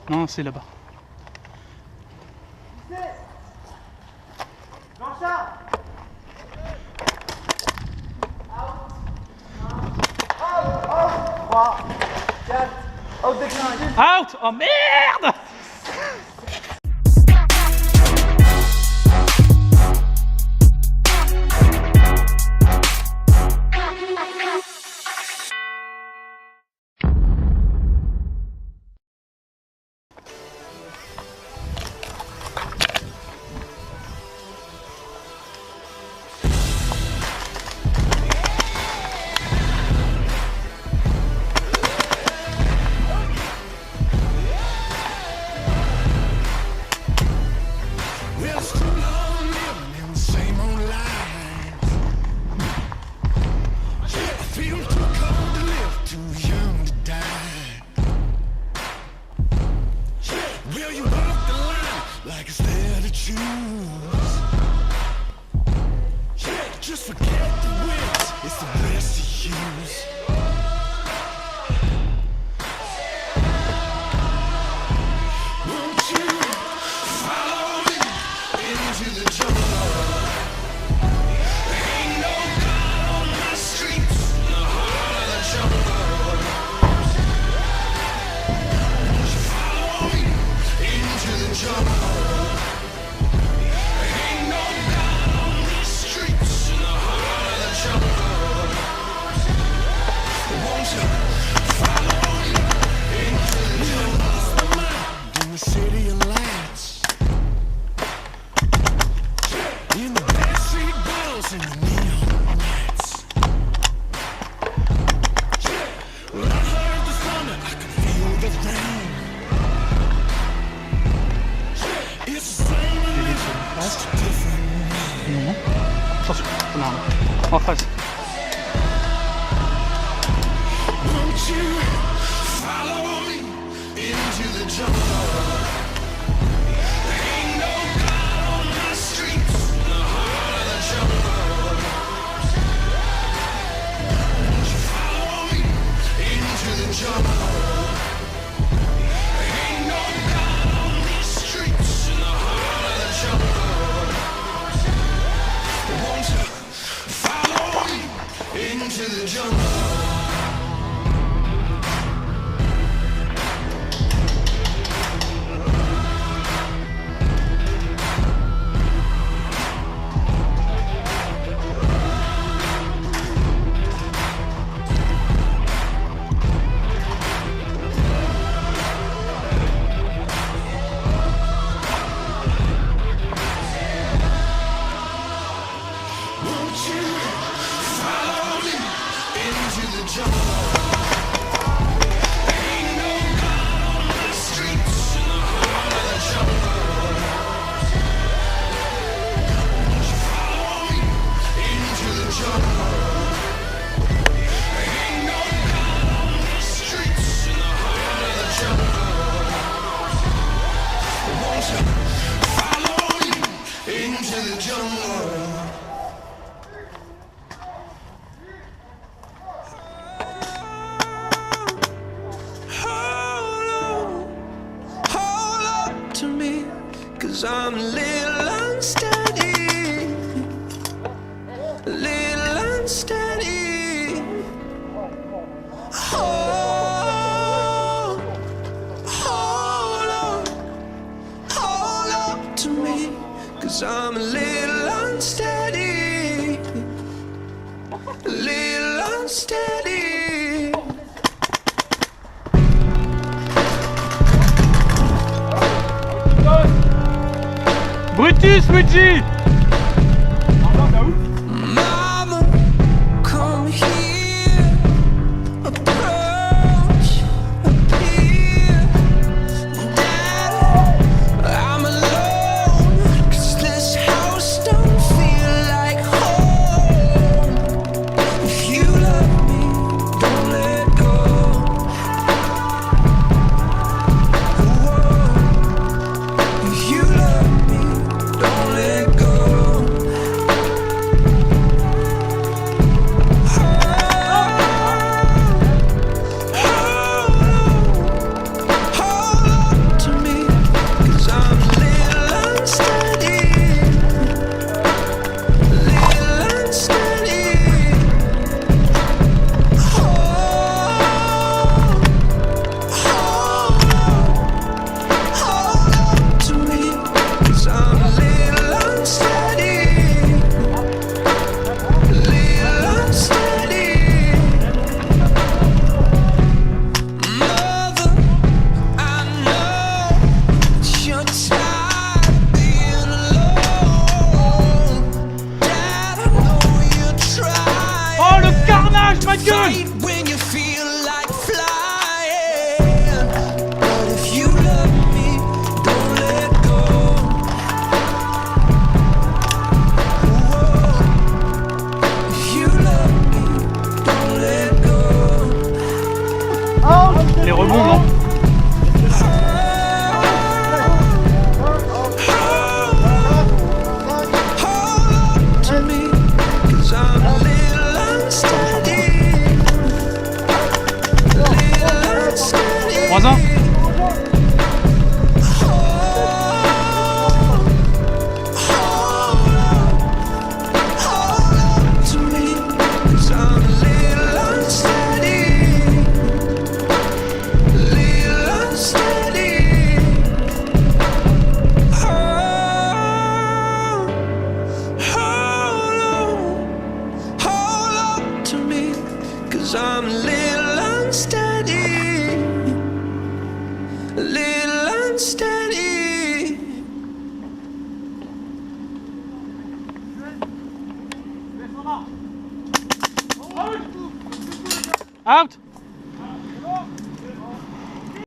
Non, c'est là-bas. Out! Oh merde! Just forget the wins, it's the best to use. Won't you follow me into the jungle? Ain't no God on my streets, in the heart of the jungle. Won't you follow me into the jungle? Ain't no God on these streets, in the heart of the jungle. Won't you follow me into the jungle? In the city of lights, in the backstreet girls and the neon lights. Well, I heard the thunder, I can feel the rain. It's the same religion, just a different name. Attention, banane. En face. Won't you follow me into the jungle? Ain't no God on my streets, in the heart of the jungle. Won't you follow me into the jungle? Ain't no God on these streets, in the heart of the jungle. Won't you follow me into the jungle? Won't you follow me into the jungle? Ain't no God on my streets, in the heart of the jungle. Won't you follow me into the jungle? Ain't no God on these streets, in the heart of the jungle. Won't you follow me into the jungle? Hold up to me, 'cause I'm a little unsteady, a little unsteady. Hold up to me, 'cause I'm a little unsteady, a little unsteady. Brutus, Luigi! Mama, come here, approach, appear. Dad, I'm alone, 'cause this house don't feel like home. If you love me, don't let go. Whoa. If you love me, don't let go. unsteady, a little unsteady. Out.